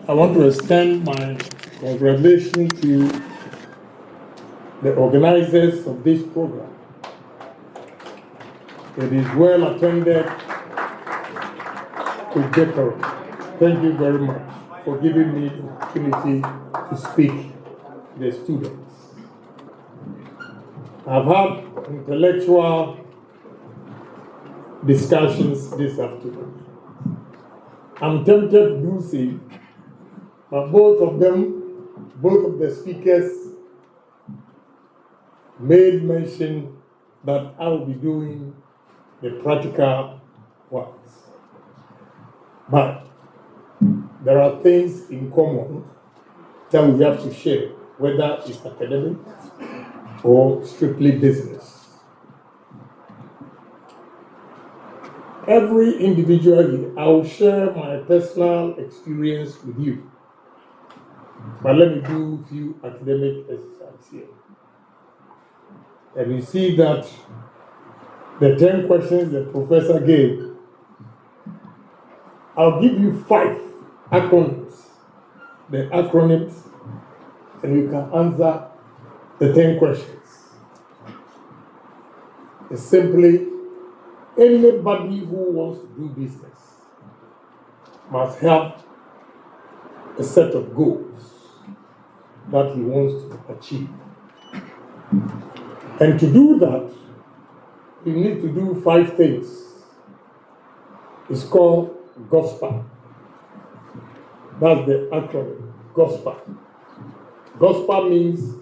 I want to extend my congratulations to the organizers of this program. It is well attended with decorum. Thank you very much for giving me the opportunity to speak to the students. I've had intellectual discussions this afternoon. I'm tempted to do so, but both of the speakers made mention that I will be doing the practical works. But there are things in common that we have to share, whether it's academic or strictly business. Every individually, I will share my personal experience with you. But let me do a few academic exercises here. And you see that the 10 questions the professor gave, I'll give you 5 acronyms, the acronyms, and you can answer the 10 questions. It's simply anybody who wants to do business must have a set of goals that he wants to achieve. And to do that, you need to do 5 things. It's called GOSPA. That's the acronym, GOSPA. GOSPA means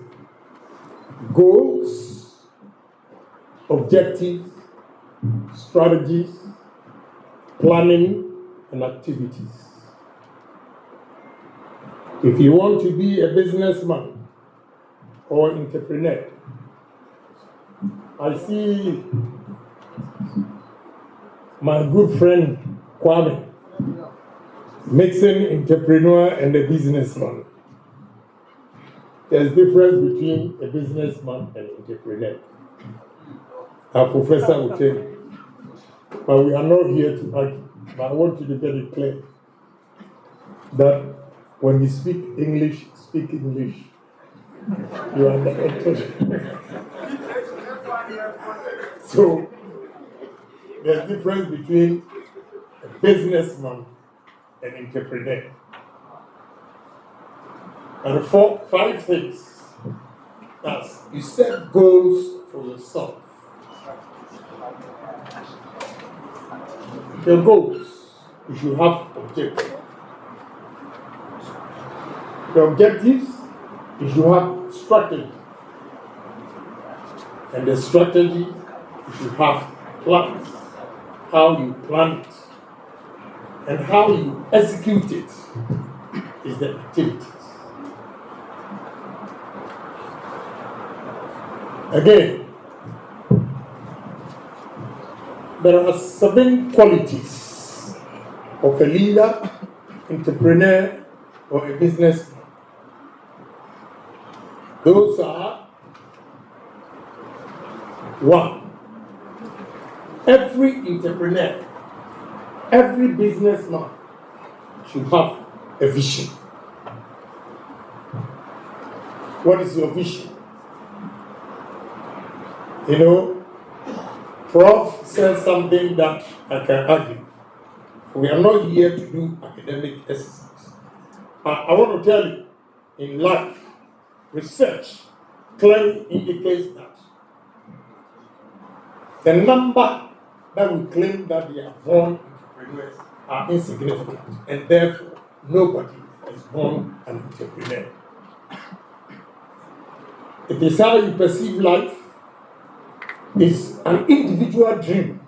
goals, objectives, strategies, planning, and activities. If you want to be a businessman or entrepreneur, I see my good friend Kwame mixing entrepreneur and a businessman. There's difference between a businessman and entrepreneur. Our professor will tell you. But we are not here to argue. But I want you to get it clear that when you speak English, speak English. You are the entrepreneur. So there's a difference between a businessman and entrepreneur. And 5 things. That's you set goals for yourself. Your goals, you should have objectives. The objectives, you should have strategy. And the strategy, you should have plans. How you plan it and how you execute it is the activities. Again, there are 7 qualities of a leader, entrepreneur, or a businessman. Those are 1. Every entrepreneur, every businessman should have a vision. What is your vision? You know, Prof says something that I can argue. We are not here to do academic exercise. I want to tell you, in life, research clearly indicates that the number that we claim that they are born entrepreneurs are insignificant, and therefore nobody is born an entrepreneur. It is how you perceive life. It's an individual dream,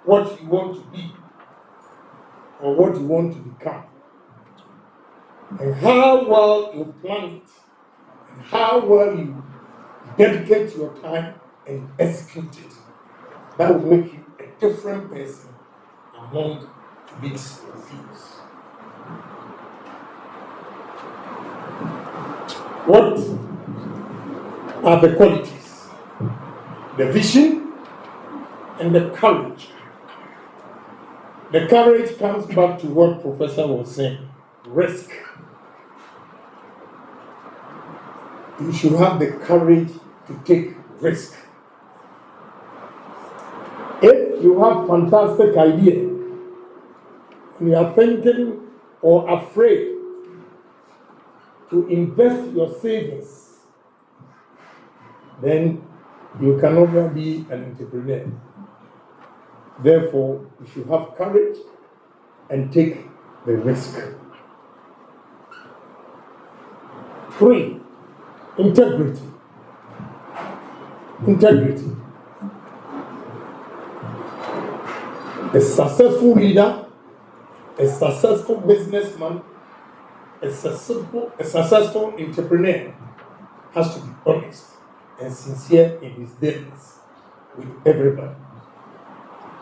what you want to be or what you want to become. And how well you plan it, and how well you dedicate your time and execute it. That will make you a different person among these fields. What are the qualities? The vision and the courage. The courage comes back to what Professor was saying. risk. You should have the courage to take risk. If you have fantastic idea and you are thinking or afraid to invest your savings, then you can never be an entrepreneur. Therefore, you should have courage and take the risk. 3, integrity. Integrity. A successful leader, a successful businessman, a successful entrepreneur has to be honest and sincere in his dealings with everybody.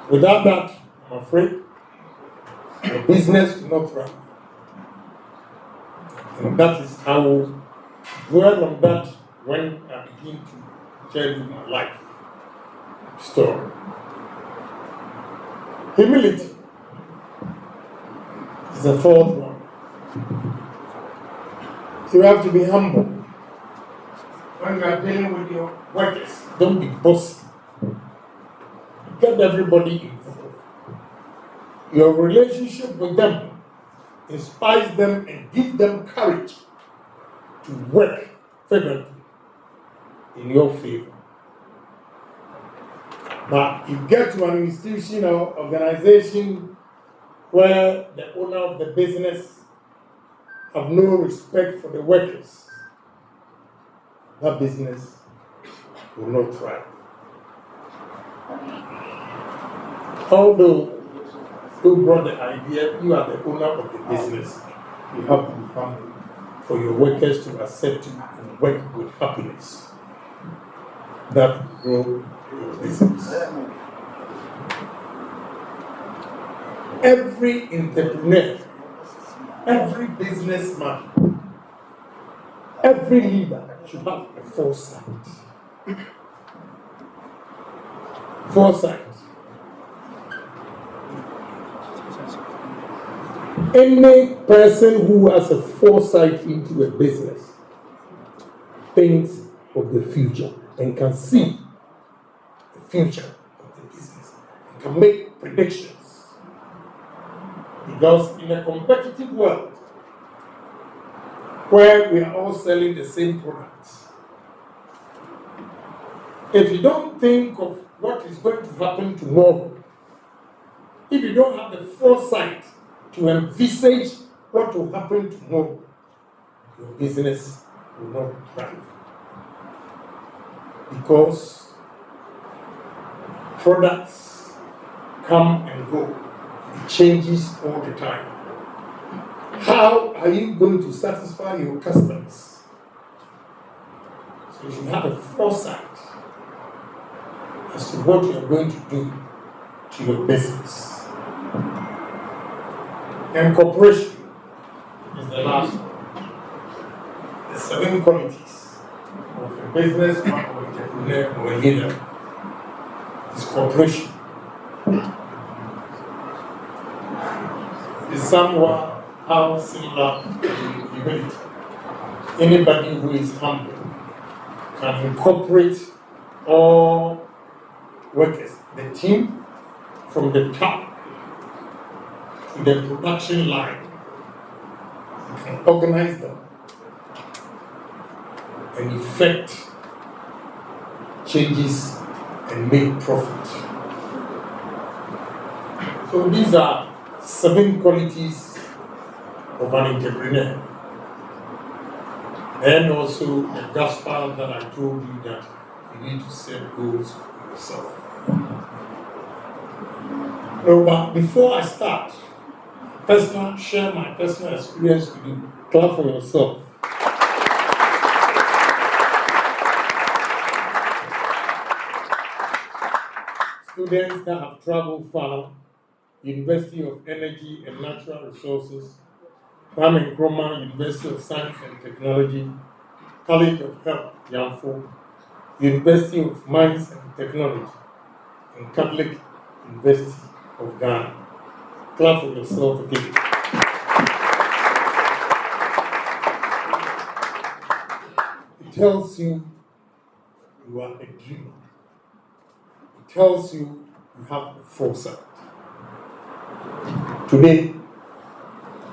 Without that, I'm afraid the business will not run. And that is how I will dwell on that when I begin to tell you my life story. Humility is the 4th one. You have to be humble. When you are dealing with your workers, don't be bossy. Get everybody involved. Your relationship with them inspires them and gives them courage to work fervently in your favor. But you get to an institution or organization where the owner of the business have no respect for the workers, that business will not thrive. Although you brought the idea, you are the owner of the business, you have to be humble for your workers to accept you and work with happiness. That will grow your business. Every entrepreneur, every businessman, every leader should have a foresight. Foresight. Any person who has a foresight into a business thinks of the future and can see the future of the business and can make predictions. Because in a competitive world where we are all selling the same products, if you don't think of what is going to happen tomorrow, if you don't have the foresight to envisage what will happen tomorrow, your business will not thrive. Because products come and go. It changes all the time. How are you going to satisfy your customers? So you should have a foresight as to what you are going to do to your business. And cooperation is the last one. The 7 qualities of a businessman or entrepreneur or a leader is cooperation. Is somewhat how similar to humility. Anybody who is humble can incorporate all workers, the team from the top to the production line. You can organize them and effect changes and make profit. So these are 7 qualities of an entrepreneur. And also the GOSPA that I told you that you need to set goals for yourself. No, but before I start, share my personal experience with you. Clap for yourself. Students that have traveled far, University of Energy and Natural Resources, Kwame Nkrumah, University of Science and Technology, College of Health, Yamfo, University of Mines and Technology, and Catholic University of Ghana. Clap for yourself again. tells you you are a dreamer. It tells you you have foresight. Today,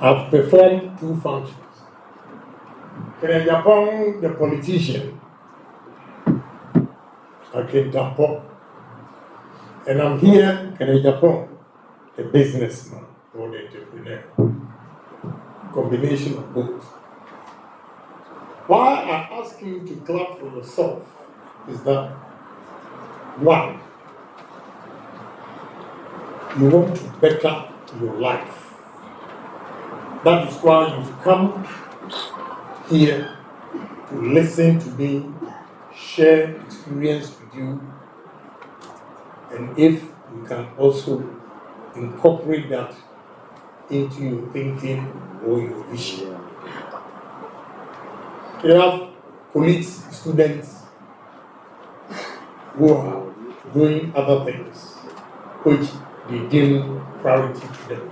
I've performed 2 functions. In Agyapong, the politician, Agyapong, and I'm here in Agyapong, the businessman or the entrepreneur. Combination of both. Why I ask you to clap for yourself is that, 1, you want to better your life. That is why you've come here to listen to me, share experience with you, and if you can also incorporate that into your thinking or your vision. You have colleagues, students who are doing other things which they give priority to them.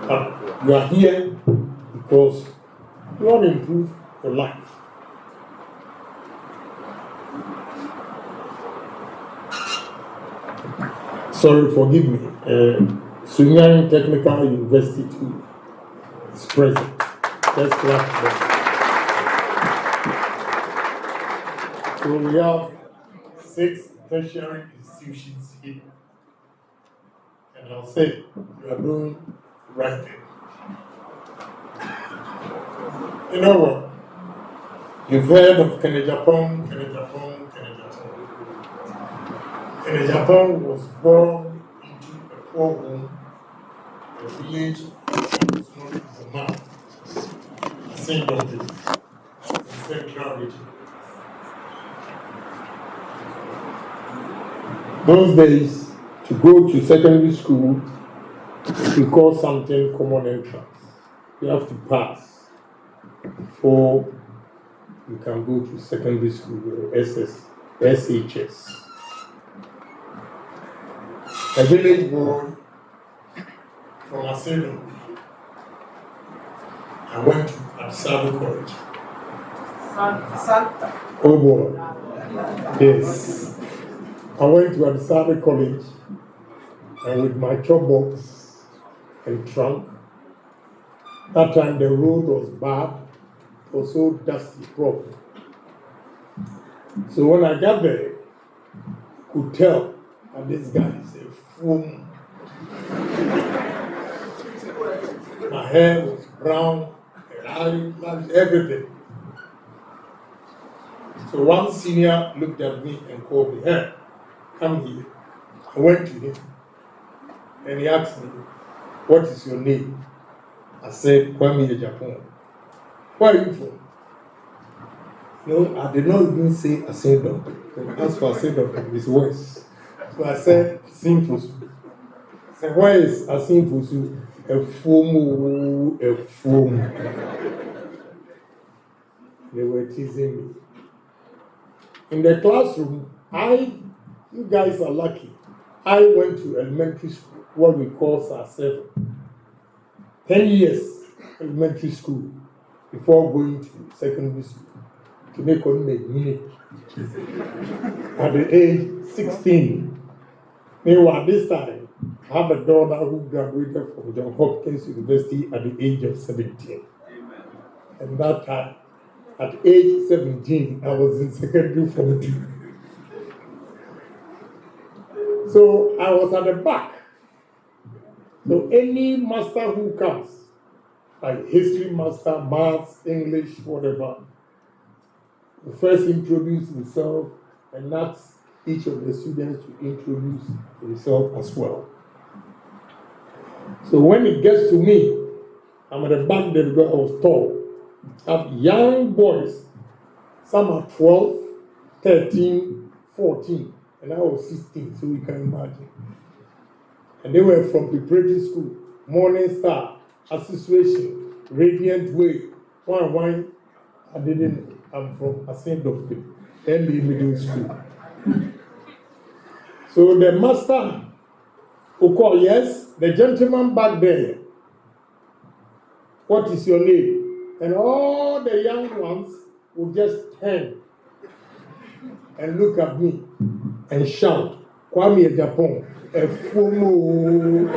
But you are here because you want to improve your life. Sorry, forgive me. Sunyani Technical University is present. Let's clap for them. So we have 6 tertiary institutions here. And I'll say, you are doing the right thing. You know what? You've heard of Agyapong. Agyapong was born into a poor home, a village known as a man, St. Donkey, in Central Region. Those days, to go to secondary school, we call something common entrance. You have to pass before you can go to secondary school, SHS. A village boy from Asylum. I went to Absado College. Santa. Oh boy. Yes. I went to Absado College, and with my chop box and trunk. That time the road was bad, it was so dusty, rough. So when I got there, I could tell that this guy is a fool. My hair was brown, and I everything. So one senior looked at me and called me, "Hey, come here." I went to him, and he asked me, "What is your name?" I said, "Kwame Agyapong." "Where are you from?" No, I did not even say Asindom. As for Asindom, it's worse. So I said, Simfusu. I said, "Where is Asimfusu?" A foam. They were teasing me. In the classroom, you guys are lucky. I went to elementary school, what we call SAR7. 10 years elementary school before going to secondary school to make on me. At the age 16, meanwhile, this time, I have a daughter who graduated from Johns Hopkins University at the age of 17. Amen. And that time, at age 17, I was in secondary form 2. So I was at the back. So any master who comes, like history master, maths, English, whatever, will first introduce himself and ask each of the students to introduce himself as well. So when it gets to me, I'm at the back there because I was tall. I have young boys, some are 12, 13, 14, and I was 16, so you can imagine. And they were from preparatory school, Morning Star, Association, Radiant Way, one. I didn't know. I'm from Asindom, early middle school. So the master who called, "Yes, the gentleman back there. What is your name?" And all the young ones will just turn and look at me and shout, Kwame Agyapong, Efumo,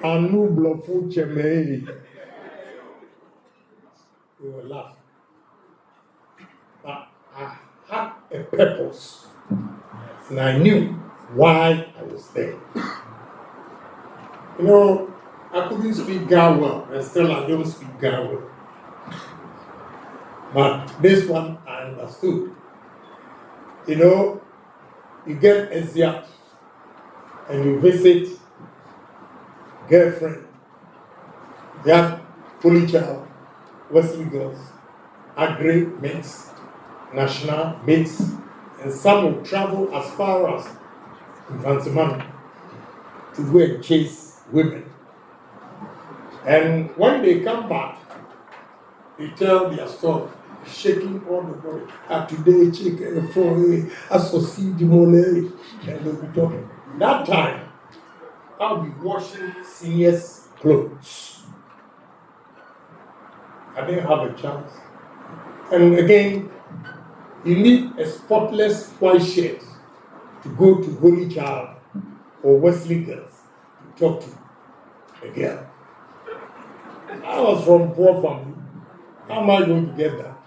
Anu Blofu Cheme. We will laugh. But I had a purpose, and I knew why I was there. You know, I couldn't speak Ga well, and still I don't speak Ga well. But this one I understood. You know, you get Asia and you visit girlfriend, young holy child, Western girls, agri mix, national mix, and some will travel as far as Infantiman to go and chase women. And when they come back, they tell their story, shaking all the body. Today, chicken, phone, associate the mole, and they'll be talking. That time, I'll be washing seniors' clothes. I didn't have a chance. And again, you need a spotless white shirt to go to Holy Child or Wesley Girls to talk to a girl. I was from poor family. How am I going to get that?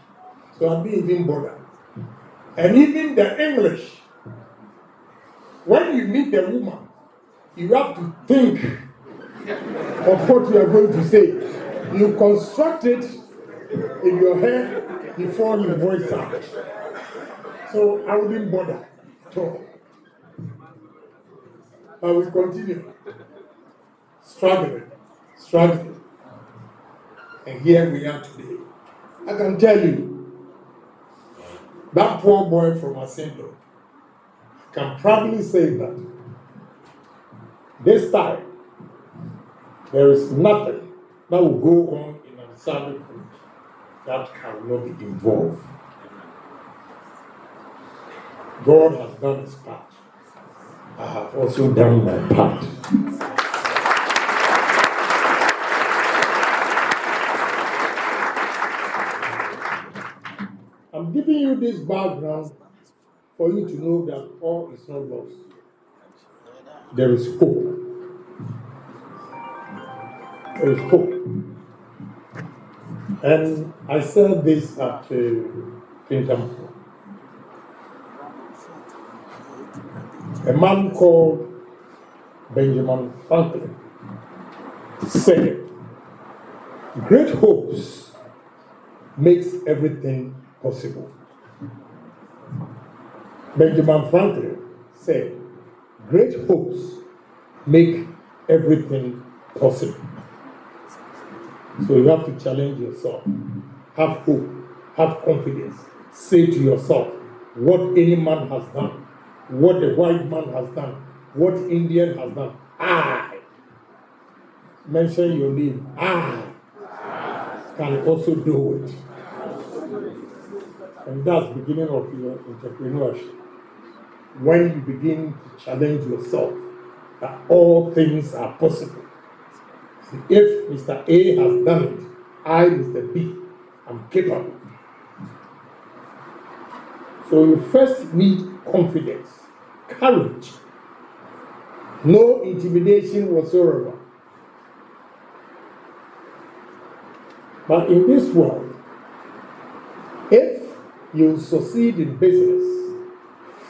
So I didn't even bother. And even the English, when you meet the woman, you have to think of what you are going to say. You construct it in your head before you voice out. So I wouldn't bother at all. I will continue struggling. And here we are today. I can tell you, that poor boy from Ascendo can proudly say that this time there is nothing that will go on in an Islamic group that can not be involved. God has done his part. I have also done my part. I'm giving you this background for you to know that all is not lost. There is hope. There is hope. And I said this at Pintampo. A man called Benjamin Franklin said, great hopes makes everything possible. Benjamin Franklin said, great hopes make everything possible. So you have to challenge yourself. Have hope. Have confidence. Say to yourself, what any man has done, what the white man has done, what Indian has done, I. Mention your name. I can also do it. And that's the beginning of your entrepreneurship. When you begin to challenge yourself that all things are possible. If Mr. A has done it, I, Mr. B, am capable. So you first need confidence, courage, no intimidation whatsoever. But in this world, if you succeed in business,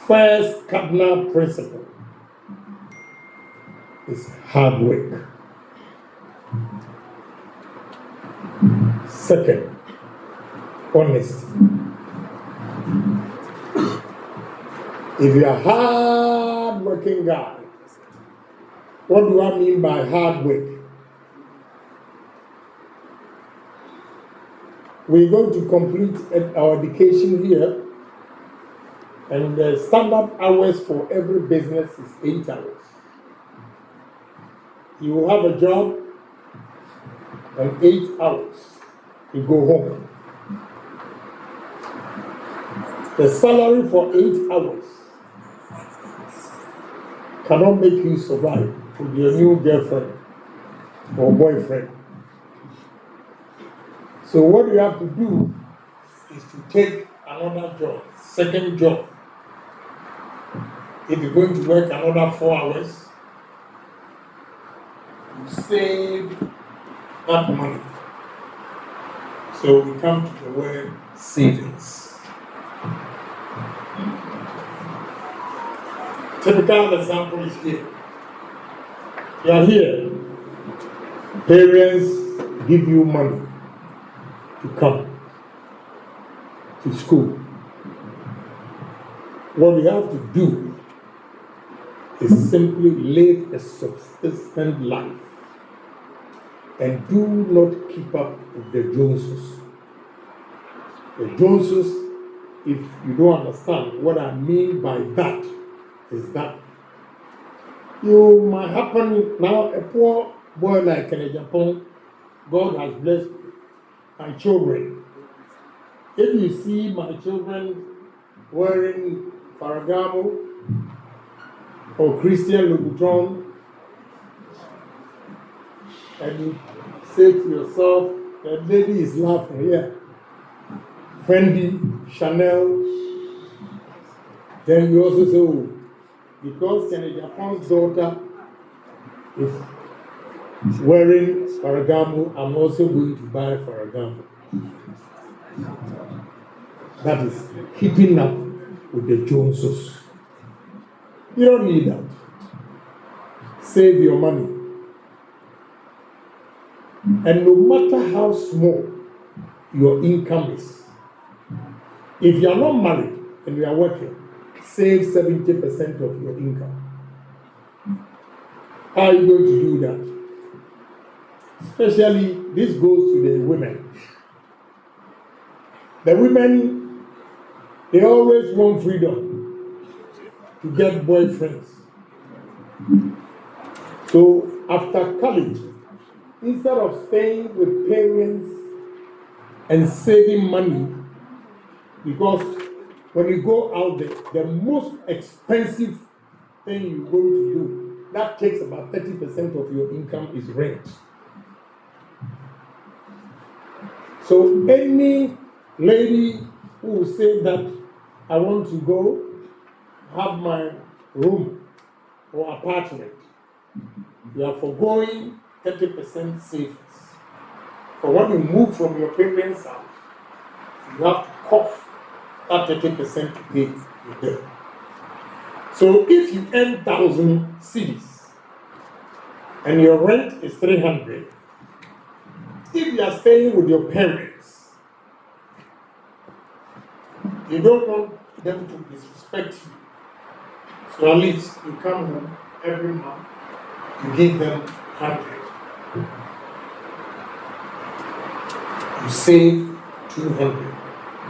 first cardinal principle is hard work. Second, honesty. If you're a hard-working guy, what do I mean by hard work? We're going to complete our education here, and the standard hours for every business is 8 hours. You will have a job, and 8 hours, you go home. The salary for 8 hours cannot make you survive with your new girlfriend or boyfriend. So what you have to do is to take another job, second job. If you're going to work another 4 hours, you save that money. So we come to the word savings. Typical example is here. You are here. Parents give you money to come to school. What you have to do is simply live a subsistent life and do not keep up with the Joneses. The Joneses, if you don't understand what I mean by that, is that you might happen now, a poor boy like in Agyapong, God has blessed my children. If you see my children wearing Faragamo or Christian Louboutin, and you say to yourself, that lady is laughing here, Fendi, Chanel, then you also say, oh, because Agyapong's daughter is wearing Faragamo, I'm also going to buy Faragamo. That is keeping up with the Joneses. You don't need that. Save your money. And no matter how small your income is, if you are not married and you are working, save 70% of your income. How are you going to do that? Especially, this goes to the women. The women, they always want freedom to get boyfriends. So after college, instead of staying with parents and saving money, because when you go out there, the most expensive thing you're going to do, that takes about 30% of your income is rent. So any lady who will say that I want to go have my room or apartment, you are foregoing 30% savings. For when you move from your parents' house, you have to cough that 30% to pay your debt. So if you earn 1,000 cedis and your rent is 300, if you are staying with your parents, you don't want them to disrespect you. So at least you come home every month, you give them 100. You save 200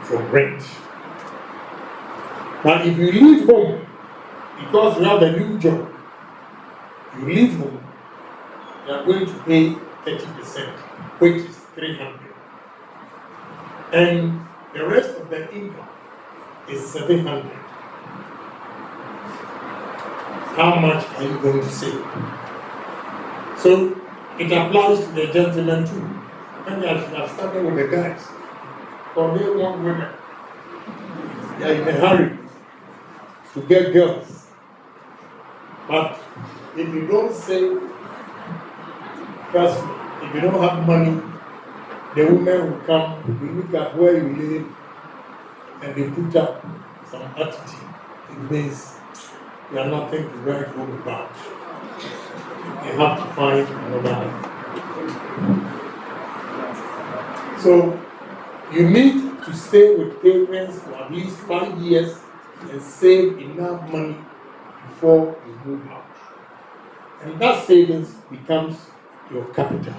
for rent. Now if you leave home, because you have a new job, you leave home, you are going to pay 30%, which is 300. And the rest of the income is 700. How much are you going to save? So it applies to the gentlemen too. Maybe I should have started with the guys. Or they want women. They are in a hurry to get girls. But if you don't save, trust me, if you don't have money, the women will come, they look at where you live, and they put up some attitude. It means you are nothing to write home about. You have to find another. So you need to stay with parents for at least 5 years and save enough money before you move out. And that savings becomes your capital.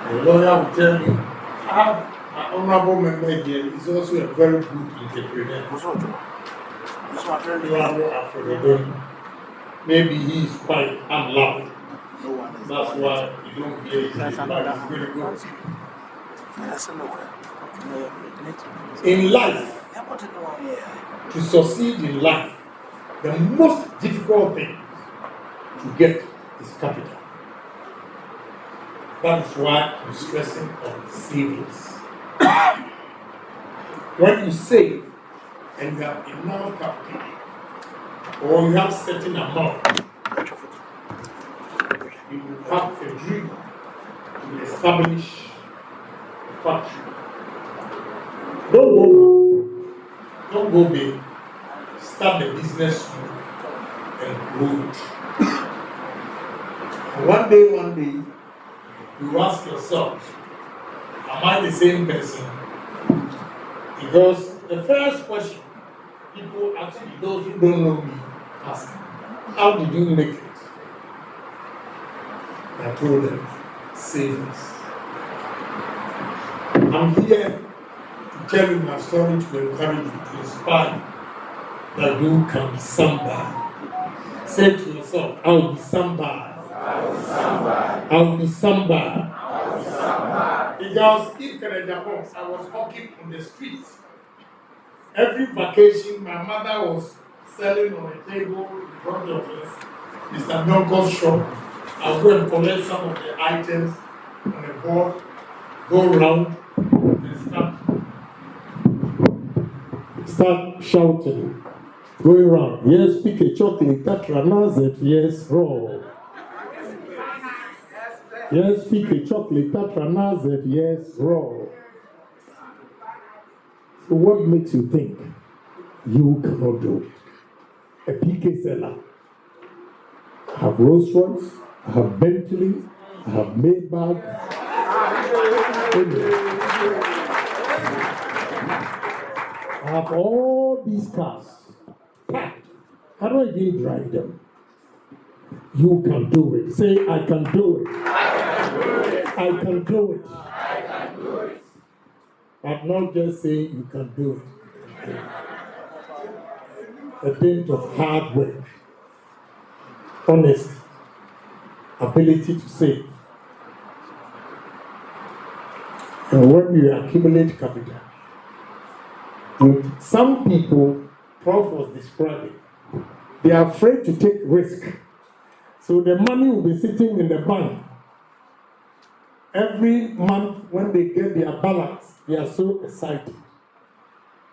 The lawyer will tell you, our honorable member here is also a very good entrepreneur. Maybe he is quite unloved. That's why you don't hear his life is very good. In life, to succeed in life, the most difficult thing to get is capital. That is why I'm stressing on savings. When you save and you have enough capital, or you have certain amount, you will have a dream to establish a factory. Don't go big. Start the business small and grow it. And one day, you ask yourself, am I the same person? Because the first question people ask me, those who don't know me, ask, how did you make it? I told them, savings. I'm here to tell you my story, to encourage you, to inspire you, that you can be somebody. Say to yourself, I'll be somebody. I'll be somebody. Because if Agyapong, I was walking on the streets. Every vacation, my mother was selling on a table in front of us, Mr. Nonko's shop. I'll go and collect some of the items on a board, go around and start shouting. Go around. Yes, pick a chocolate, tatra, nazet, yes, roll. Yes, pick a chocolate, tatra, nazet, yes, roll. So what makes you think you cannot do it? A PK seller. I have Rolls Royce, I have Bentley, I have Maybach. I have all these cars packed. How do I even drive them? You can do it. Say, I can do it. I can do it. I'm not just saying you can do it. A bit of hard work, honest, ability to save. And when you accumulate capital, some people, Prof was describing, they are afraid to take risk. So the money will be sitting in the bank. Every month when they get their balance, they are so excited.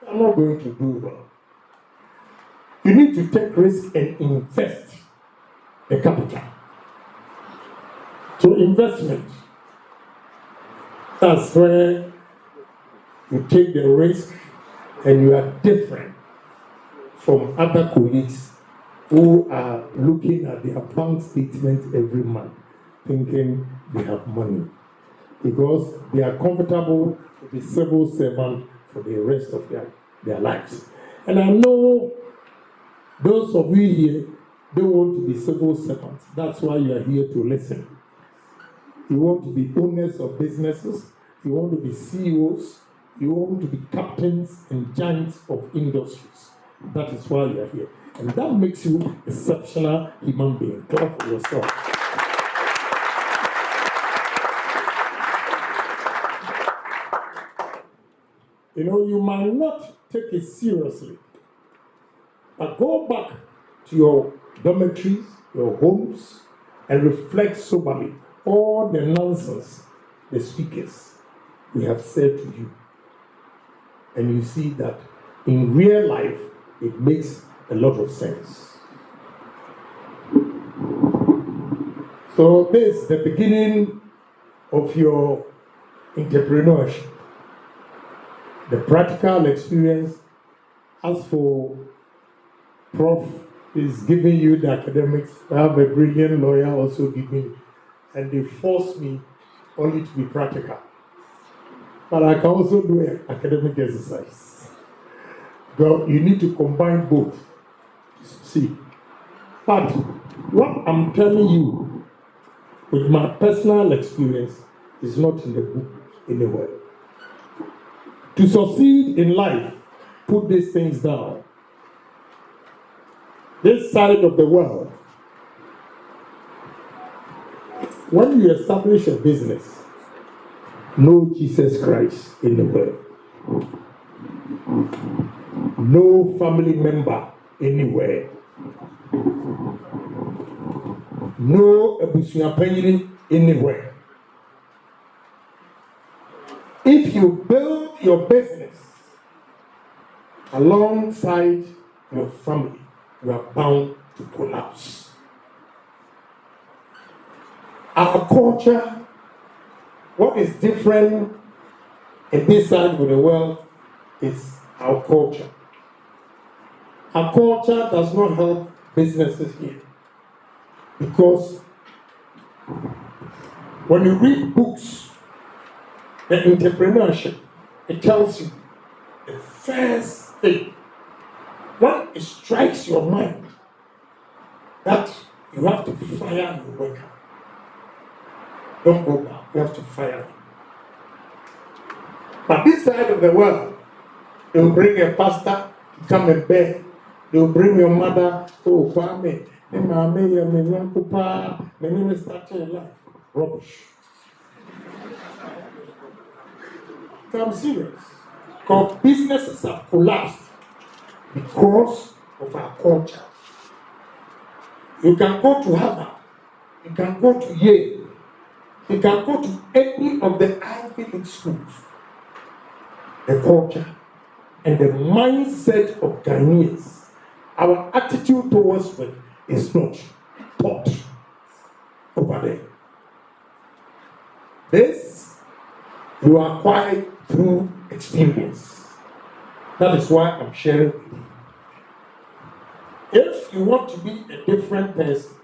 I'm not going to do well. You need to take risk and invest the capital. So investment, that's where you take the risk and you are different from other colleagues who are looking at their bank statements every month, thinking they have money. Because they are comfortable to be civil servant for the rest of their lives. And I know those of you here, they want to be civil servants. That's why you are here to listen. You want to be owners of businesses. You want to be CEOs. You want to be captains and giants of industries. That is why you are here. And that makes you an exceptional human being. Clap for yourself. You know, you might not take it seriously, but go back to your dormitories, your homes, and reflect soberly all the nonsense the speakers we have said to you. And you see that in real life, it makes a lot of sense. So this is the beginning of your entrepreneurship. The practical experience. As for Prof is giving you the academics, I have a brilliant lawyer also giving, and they force me only to be practical. But I can also do an academic exercise. So you need to combine both. See. But what I'm telling you with my personal experience is not in the book anywhere. To succeed in life, put these things down. This side of the world, when you establish a business, know Jesus Christ in the world. No family member anywhere. No abusuapanyini anywhere. if you build your business alongside your family, you are bound to collapse. Our culture, what is different in this side of the world is our culture. Our culture does not help businesses here because when you read books, the entrepreneurship, it tells you the first thing, when it strikes your mind that you have to fire your worker. Don't go back, you have to fire him. But this side of the world, they will bring a pastor to come and beg. They will bring your mother, oh, Kwame, my name is starting a life. Rubbish. I'm serious. Because businesses have collapsed because of our culture. You can go to Harvard, you can go to Yale, you can go to any of the Ivy League schools. The culture and the mindset of Ghanaians, our attitude towards work is not taught over there. This you acquire through experience. That is why I'm sharing with you. If you want to be a different person,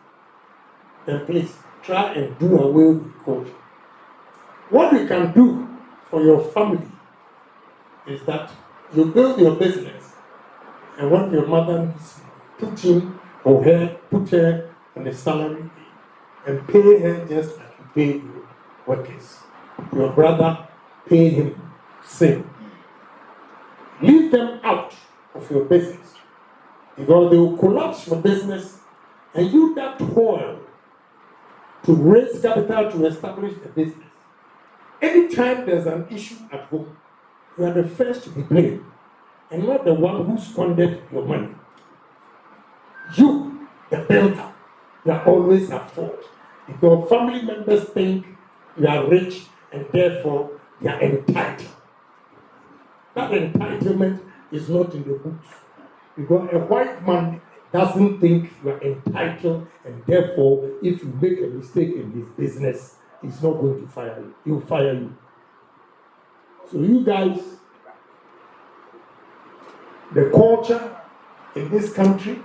then please try and do away with culture. What we can do for your family is that you build your business, and when your mother needs you, put her on a salary and pay her just like you pay your workers. Your brother, pay him, same. Leave them out of your business because they will collapse your business, and you that toil to raise capital to establish the business. Anytime there's an issue at home, you are the first to be blamed and not the one who squandered your money. You, the builder, you are always at fault because family members think you are rich and therefore you are entitled. That entitlement is not in the books because a white man doesn't think you are entitled, and therefore if you make a mistake in his business, he's not going to fire you. He'll fire you. So you guys, the culture in this country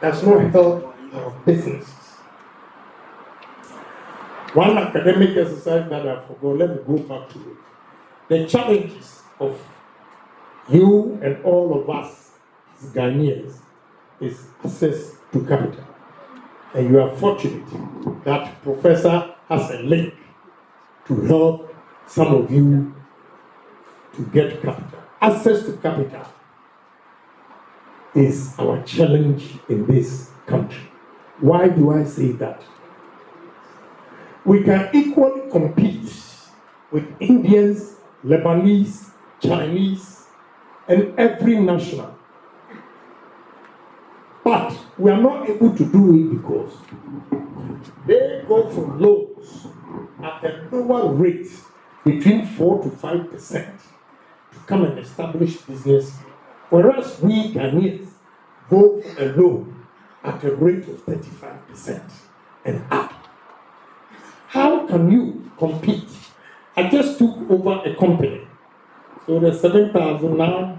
does not help our businesses. One academic exercise that I forgot, let me go back to it. The challenges of you and all of us as Ghanaians is access to capital. And you are fortunate that Professor has a link to help some of you to get capital. Access to capital is our challenge in this country. Why do I say that? We can equally compete with Indians, Lebanese, Chinese, and every national. But we are not able to do it because they go for loans at a lower rate between 4 to 5% to come and establish business, whereas we Ghanaians go for a loan at a rate of 35% and up. How can you compete? I just took over a company. So the 7,000 now,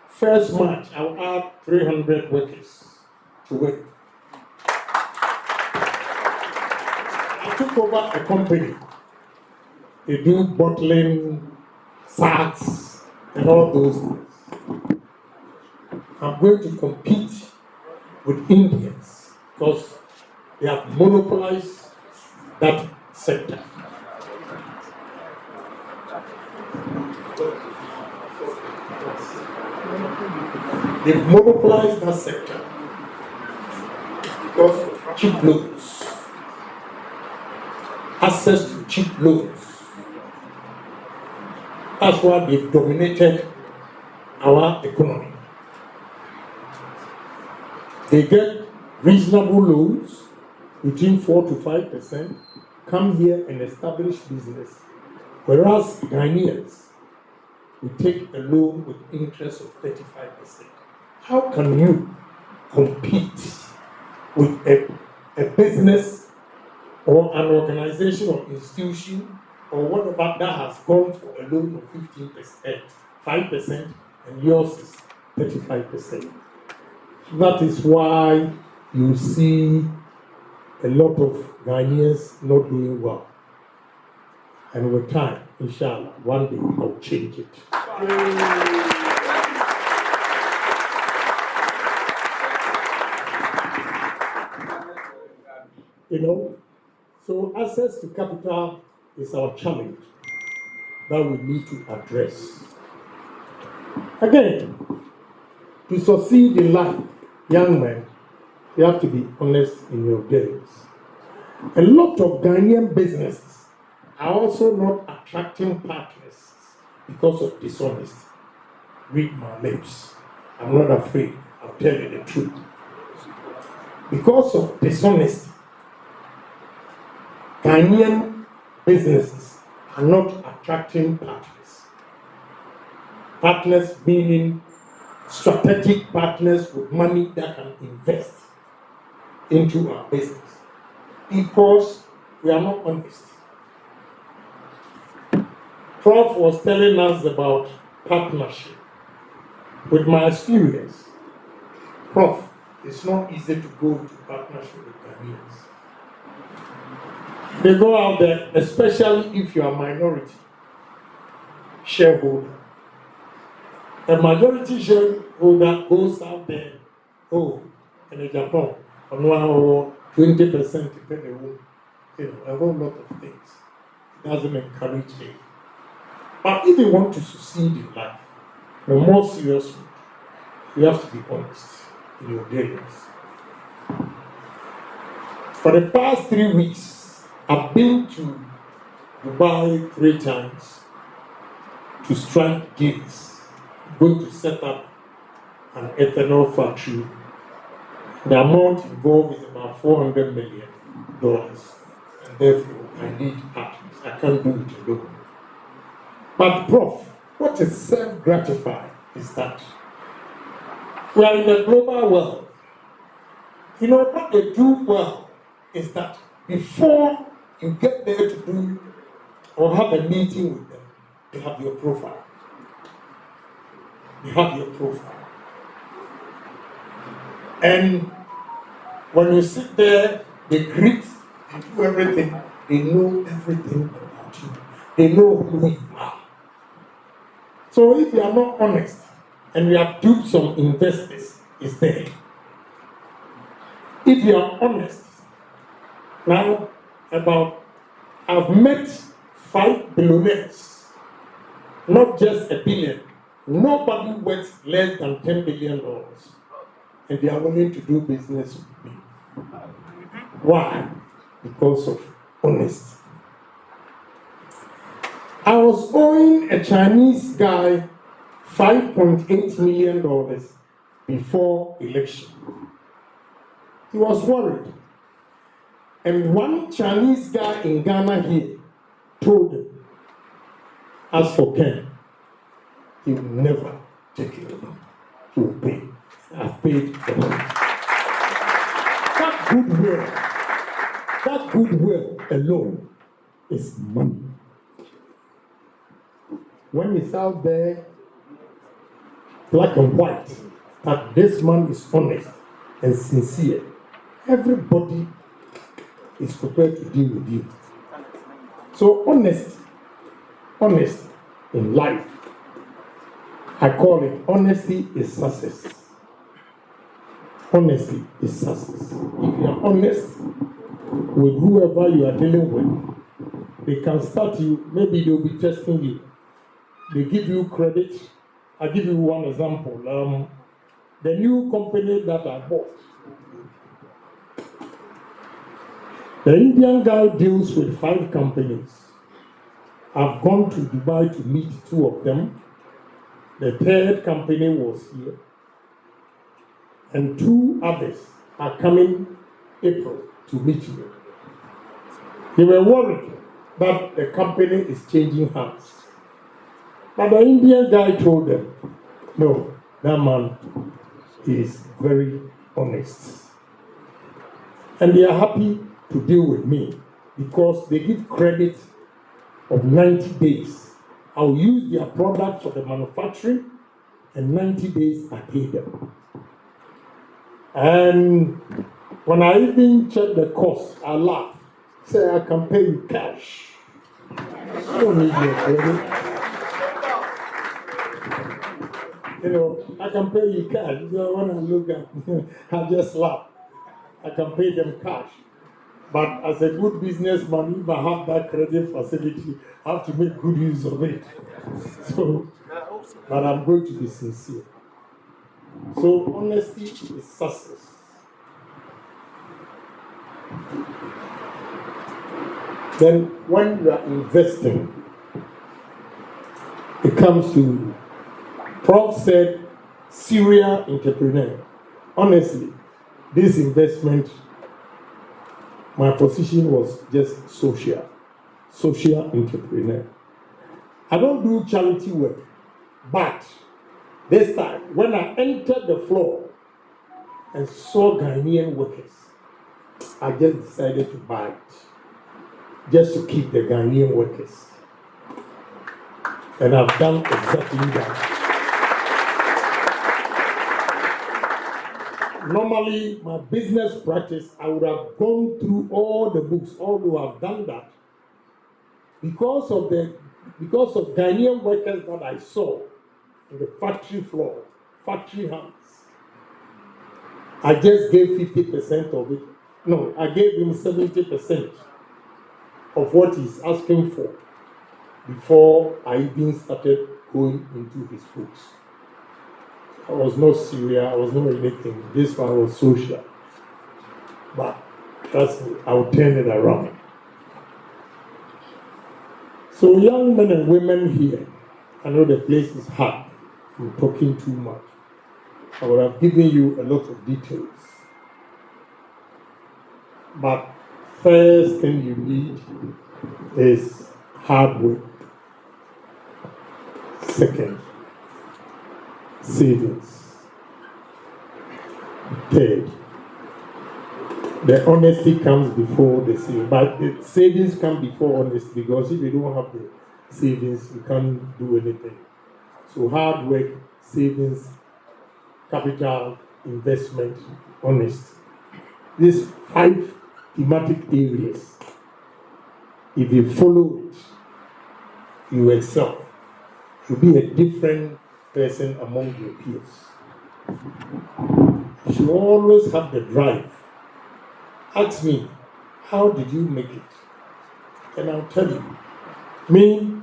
first March, I'll add 300 workers to it. I took over a company. They do bottling, sacks, and all those things. I'm going to compete with Indians because they have monopolized that sector. They've monopolized that sector because of cheap loans, access to cheap loans. That's why they've dominated our economy. They get reasonable loans between 4 to 5%, come here and establish business. Whereas Ghanaians, we take a loan with interest of 35%. How can you compete with a business or an organization or institution or whatever that has gone for a loan of 15%, 5%, and yours is 35%? That is why you see a lot of Ghanaians not doing well. And with time, inshallah, one day I'll change it. So access to capital is our challenge that we need to address. Again, to succeed in life, young men, you have to be honest in your dealings. A lot of Ghanaian businesses are also not attracting partners because of dishonesty. Read my lips. I'm not afraid. I'll tell you the truth. Because of dishonesty, Ghanaian businesses are not attracting partners. Partners meaning strategic partners with money that can invest into our business. Because we are not honest. Prof was telling us about partnership. With my experience, Prof, it's not easy to go into partnership with Ghanaians. They go out there, especially if you are a minority shareholder. A majority shareholder goes out there, in Agyapong, on 20% depending on a whole lot of things. It doesn't encourage them. But if you want to succeed in life, the more seriously, you have to be honest in your dealings. For the past 3 weeks, I've been to Dubai 3 times to strike deals. Going to set up an ethanol factory. The amount involved is about $400 million. And therefore, I need partners. I can't do it alone. But Prof, what is self-gratifying is that we are in a global world. What they do well is that before you get there to do or have a meeting with them, they have your profile. They have your profile. And when you sit there, they greet, they do everything. They know everything about you. They know who you are. So if you are not honest and you have duped some investors, it's there. If you are honest, now I've met 5 billionaires, not just a billion. Nobody worth less than $10 billion, and they are willing to do business with me. Why? Because of honesty. I was owing a Chinese guy $5.8 million before election. He was worried. And one Chinese guy in Ghana here told him, as for Ken, he will never take it alone. He will pay. I've paid the money. That goodwill alone is money. When it's out there, black and white, that this man is honest and sincere, everybody is prepared to deal with you. So honest in life, I call it honesty is success. Honesty is success. If you are honest with whoever you are dealing with, they can start you, maybe they'll be testing you. They give you credit. I'll give you one example. The new company that I bought, the Indian guy deals with 5 companies. I've gone to Dubai to meet 2 of them. The 3rd company was here. And 2 others are coming April to meet me. They were worried that the company is changing hands. But the Indian guy told them, no, that man is very honest. And they are happy to deal with me because they give credit of 90 days. I'll use their product for the manufacturing, and 90 days I pay them. And when I even check the cost, I laugh. Say, I can pay you cash. I don't need your credit. I can pay you cash. When I look at I just laugh. I can pay them cash. But as a good businessman, if I have that credit facility, I have to make good use of it. So, but I'm going to be sincere. So, honesty is success. Then, when you are investing, it comes to, Prof said, serial entrepreneur. Honestly, this investment, my position was just social entrepreneur. I don't do charity work, but this time, when I entered the floor and saw Ghanaian workers, I just decided to buy it, just to keep the Ghanaian workers. And I've done exactly that. Normally, my business practice, I would have gone through all the books, although I've done that. Because of Ghanaian workers that I saw in the factory floor, factory hands, I just gave 50% of it. No, I gave him 70% of what he's asking for before I even started going into his books. I was not serious, I was not anything. This one was social. But trust me, I'll turn it around. So young men and women here, I know the place is hard. I'm talking too much. I would have given you a lot of details. But first thing you need is hard work. Second, savings. Third, the honesty comes before the savings. But the savings come before honesty, because if you don't have the savings, you can't do anything. So hard work, savings, capital, investment, honesty. These 5 thematic areas, if you follow it, you excel. You'll be a different person among your peers. You should always have the drive. Ask me, how did you make it? And I'll tell you. Me,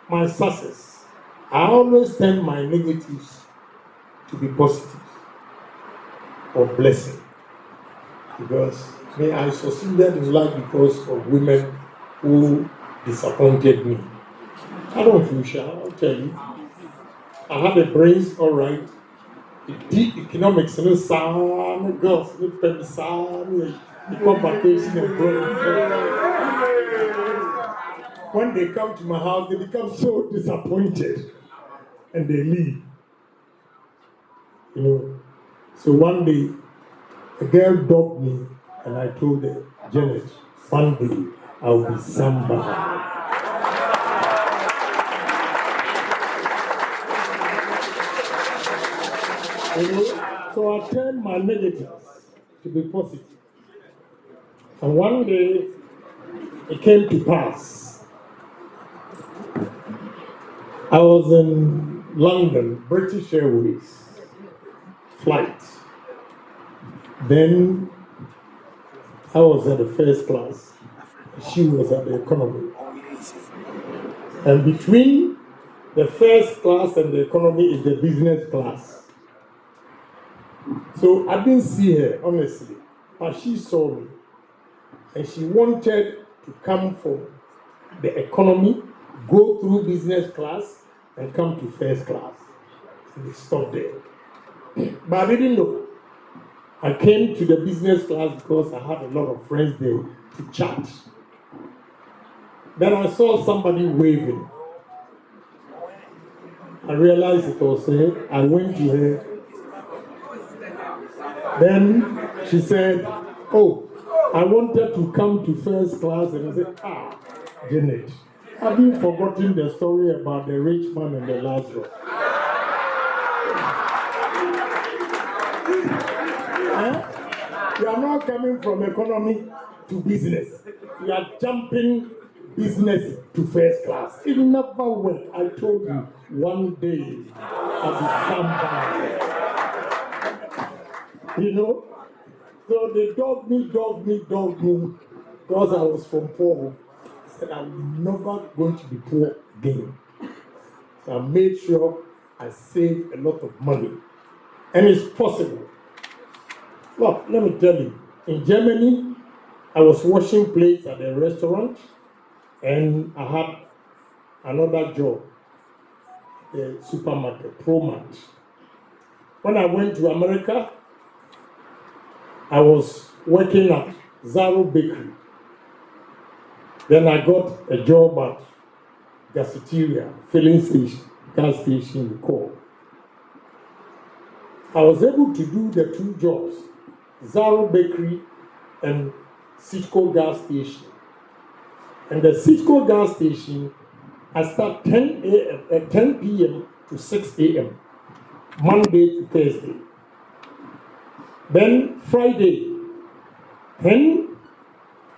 my success, I always turn my negatives to be positive or blessing. Because I succeeded in life because of women who disappointed me. I don't feel shy, I'll tell you. I had the brains all right. The economics, girls, vacation and when they come to my house, they become so disappointed and they leave. So one day, a girl dogged me and I told her, Janet, one day I'll be somebody. So I turned my negatives to be positive. And one day, it came to pass. I was in London, British Airways flight. Then I was at the first class. She was at the economy. And between the first class and the economy is the business class. So I didn't see her, honestly, but she saw me. And she wanted to come from the economy, go through business class, and come to first class. And they stopped there. But I didn't know. I came to the business class because I had a lot of friends there to chat. Then I saw somebody waving. I realized it was her. I went to her. Then she said, "Oh, I wanted to come to first class." And I said, Janet, have you forgotten the story about the rich man and the Lazarus? You are not coming from economy to business. You are jumping business to first class. It never worked. I told you, one day I'll be somebody. You know? So they dogged me, because I was from poor. I said, I'm never going to be poor again. So I made sure I saved a lot of money. And it's possible. Look, let me tell you, in Germany, I was washing plates at a restaurant, and I had another job, the supermarket, ProMart. When I went to America, I was working at Zaro Bakery. Then I got a job at Gaseteria, filling station, gas station, you call. I was able to do the two jobs, Zaro Bakery and Citco gas station. And the Citco gas station, I start 10 p.m. to 6 a.m., Monday to Thursday. Then Friday, 10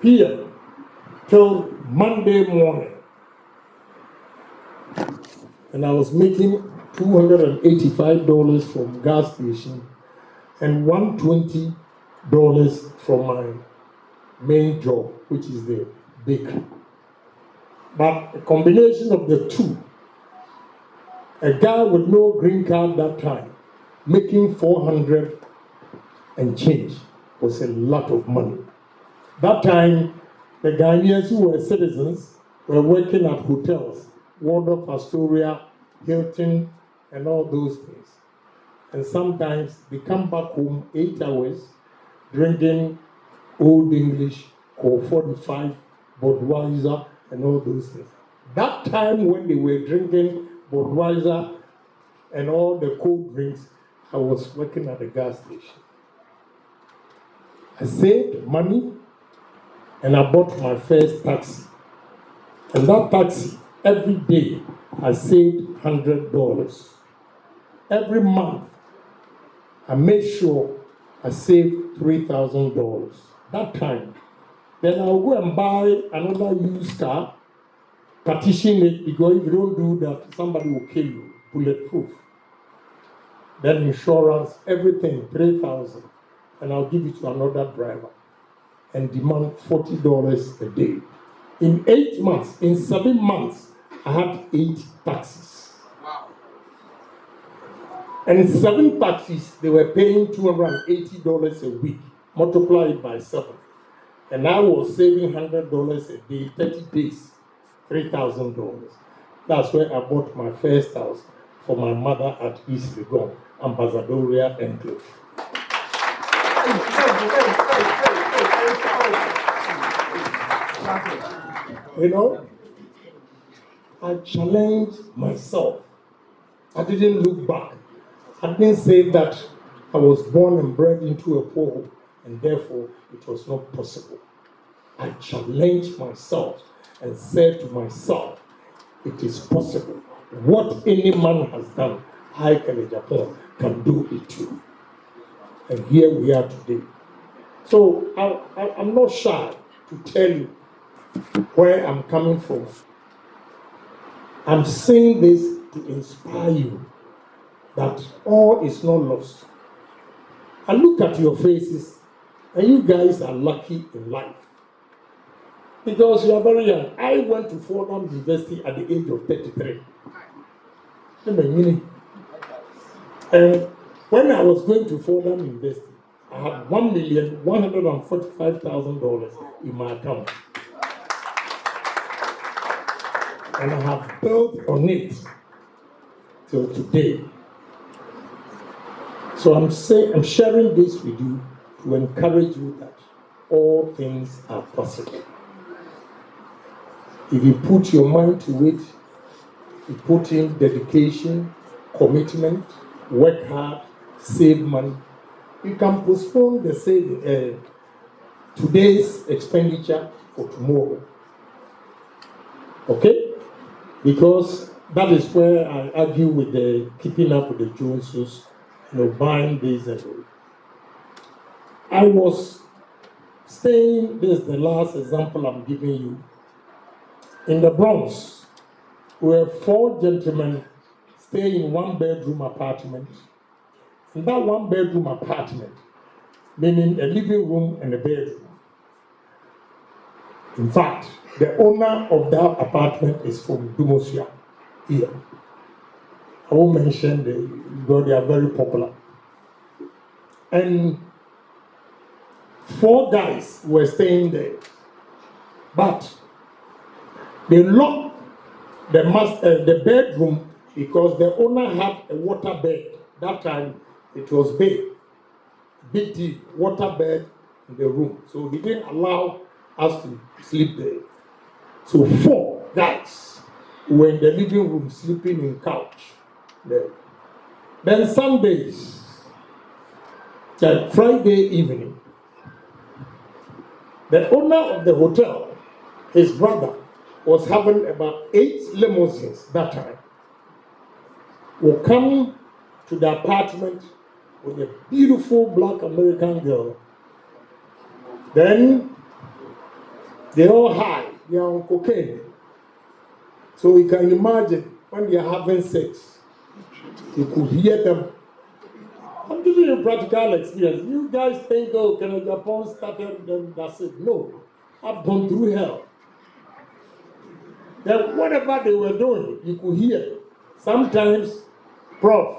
p.m. till Monday morning. And I was making $285 from gas station and $120 from my main job, which is the bakery. But a combination of the two, a guy with no green card that time, making 400 and change was a lot of money. That time, the Ghanaians who were citizens were working at hotels, Waldorf Astoria, Hilton, and all those things. And sometimes they come back home 8 hours, drinking Old English, or 45, Budweiser, and all those things. That time when they were drinking Budweiser and all the cold drinks, I was working at the gas station. I saved money and I bought my first taxi. And that taxi, every day, I saved $100. Every month, I made sure I saved $3,000. That time. Then I'll go and buy another used car, partition it, because if you don't do that, somebody will kill you, bulletproof. Then insurance, everything, $3,000. And I'll give it to another driver and demand $40 a day. In 8 months, in 7 months, I had 8 taxis. Wow. And in 7 taxis, they were paying $280 a week, multiplied by 7. And I was saving $100 a day, 30 days, $3,000. That's where I bought my first house for my mother at East Legon, Ambassadoria Enclave. You know, I challenged myself. I didn't look back. I didn't say that I was born and bred into a poor home, and therefore it was not possible. I challenged myself and said to myself, it is possible. What any man has done, I, Agyapong, can do it too. And here we are today. So I'm not shy to tell you where I'm coming from. I'm saying this to inspire you that all is not lost. I look at your faces, and you guys are lucky in life. Because you are very young. I went to Fordham University at the age of 33. And when I was going to Fordham University, I had $1,145,000 in my account. And I have built on it till today. So I'm sharing this with you to encourage you that all things are possible. If you put your mind to it, you put in dedication, commitment, work hard, save money. You can postpone the today's expenditure for tomorrow. Okay? Because that is where I argue with the keeping up with the Joneses, buying this and all. I was staying, this is the last example I'm giving you, in the Bronx, where 4 gentlemen stay in 1-bedroom apartment. In that 1-bedroom apartment, meaning a living room and a bedroom. In fact, the owner of that apartment is from Dumosia here. I won't mention because they are very popular. And 4 guys were staying there. But they locked the bedroom because the owner had a water bed. That time it was big deep water bed in the room. So he didn't allow us to sleep there. So 4 guys were in the living room sleeping in couch there. Then Sundays, that Friday evening, the owner of the hotel, his brother, was having about 8 limousines that time, will come to the apartment with a beautiful black American girl. Then they all high, they are on cocaine. So you can imagine when they are having sex, you could hear them. I'm giving you practical experience. You guys think, oh, can Agyapong started, then that's it. No, I've gone through hell. Then whatever they were doing, you could hear. Sometimes, Prof,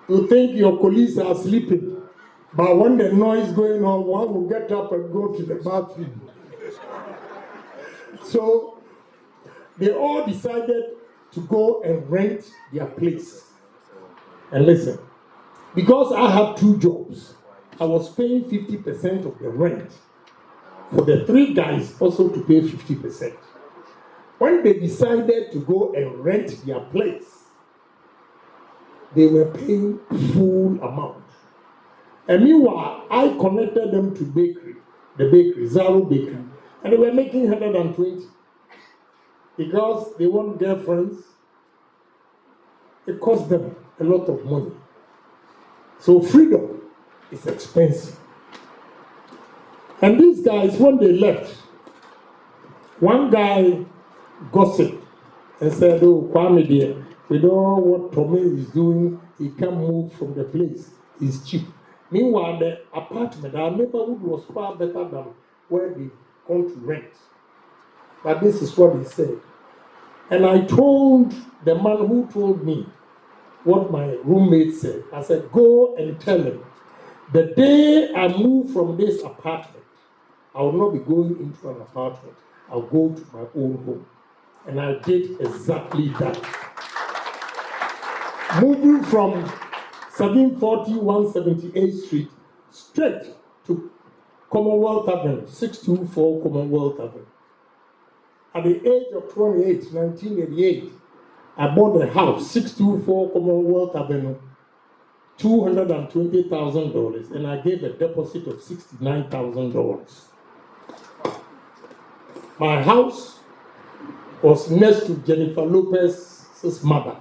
you think your colleagues are sleeping, but when the noise going on, one will get up and go to the bathroom. So they all decided to go and rent their place. And listen, because I had 2 jobs, I was paying 50% of the rent for the 3 guys also to pay 50%. When they decided to go and rent their place, they were paying full amount. And meanwhile, I connected them to the bakery, Zaro Bakery, and they were making 120 because they want girlfriends. It cost them a lot of money. So freedom is expensive. And these guys, when they left, one guy gossiped and said, oh, Kwame dear, with all what Tommy is doing, he can't move from the place. It's cheap. Meanwhile, the apartment, our neighborhood was far better than where they come to rent. But this is what he said. And I told the man who told me what my roommate said. I said, go and tell him, the day I move from this apartment, I will not be going into an apartment. I'll go to my own home. And I did exactly that. Moving from 740 178th Street straight to Commonwealth Avenue, 624 Commonwealth Avenue. At the age of 28, 1988, I bought a house, 624 Commonwealth Avenue, $220,000, and I gave a deposit of $69,000. My house was next to Jennifer Lopez's mother.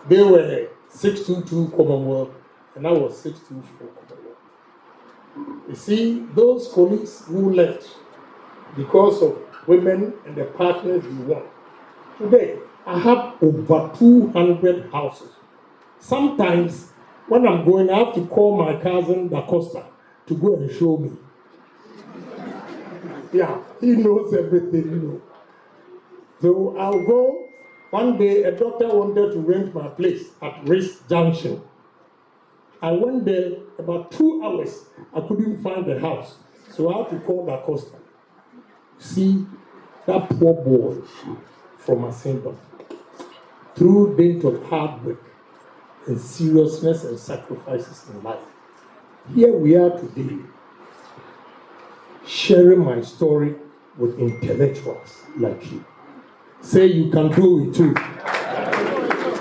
They were 622 Commonwealth, and I was 624 Commonwealth. You see, those colleagues who left because of women and the partners we want. Today, I have over 200 houses. Sometimes, when I'm going, I have to call my cousin Da Costa to go and show me. Yeah, he knows everything, So I'll go. One day, a doctor wanted to rent my place at Race Junction. I went there about 2 hours. I couldn't find the house. So I had to call Da Costa. See, that poor boy from Ascendon, through dint of hard work and seriousness and sacrifices in life, here we are today, sharing my story with intellectuals like you. Say you can do it too.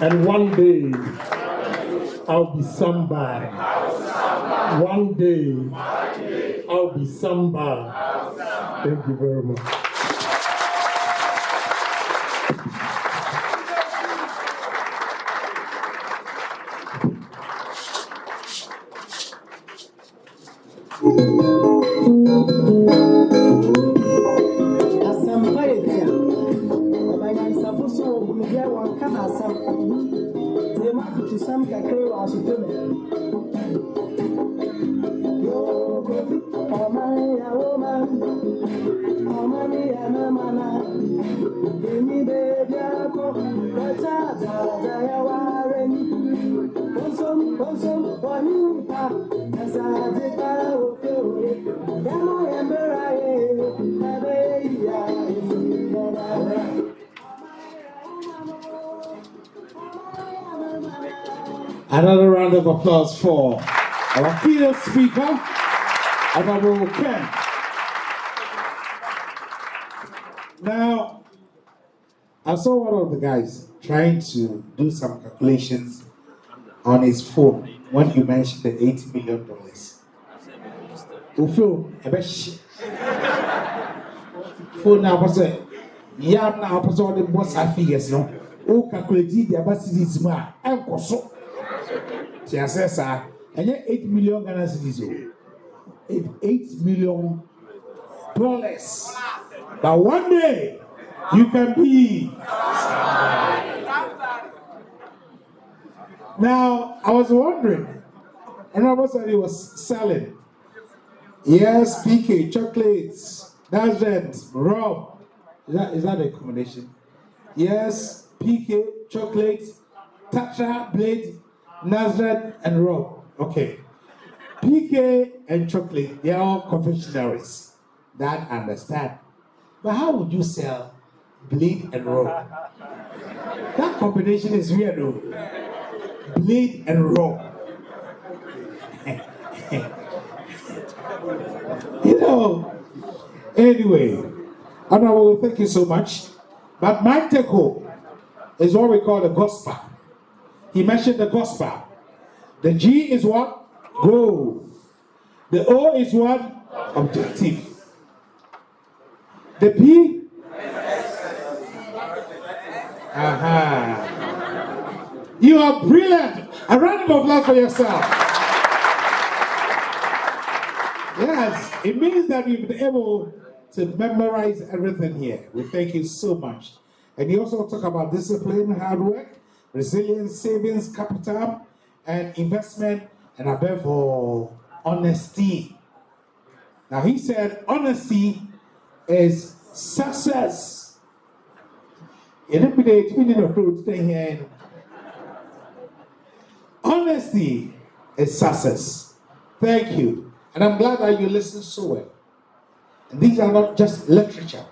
And one day, I'll be somebody. One day, I'll be somebody. Thank you very much. Another round of applause for our keynote speaker, Honorable Ken. Now, I saw one of the guys trying to do some calculations on his phone when you mentioned the $80 million. Phone now was a yam now was all the boss I figures, no. Oh, calculate the abacities ma and coso. She says, and yet 8 million Ghana cedis. $8 million. But one day you can be. Now, I was wondering, and I was he was selling. Yes, PK, chocolates, that's right, Rob. Is that a combination? Yes, PK, chocolates, Tatra, Blade, Nazareth, and Rob. Okay. PK and chocolate, they are all confectionaries. That I understand. But how would you sell Blade and Rob? That combination is weird, though. Blade and Rob. Anyway, Honorable, thank you so much. But my take home is what we call the GOSPA. He mentioned the GOSPA. The G is what? Goal. The O is what? Objective. The P? Aha. You are brilliant. A round of applause for yourself. Yes, it means that you've been able to memorize everything here. We thank you so much. And you also talk about discipline, hard work, resilience, savings, capital, and investment, and above all, honesty. Now he said honesty is success. Honesty is success. Thank you. And I'm glad that you listened so well. And these are not just literature.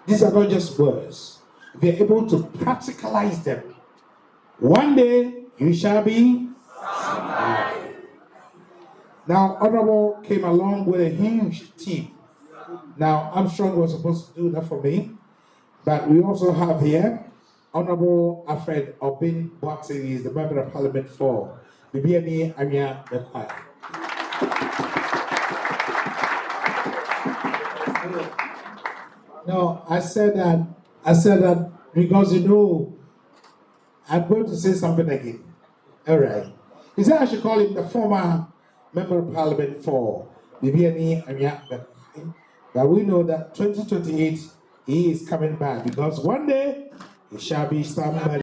These are not just words. If you're able to practicalize them, one day you shall be somebody. Now, Honorable came along with a huge team. Now, Armstrong was supposed to do that for me, but we also have here Honorable Alfred Obin Boateng. He is the Member of Parliament for Bibiani Anya Bekwai. No, I said that because I'm going to say something again. All right. He said I should call him the former Member of Parliament for Bibiani Anya Bekwai. But we know that 2028 he is coming back because one day he shall be somebody.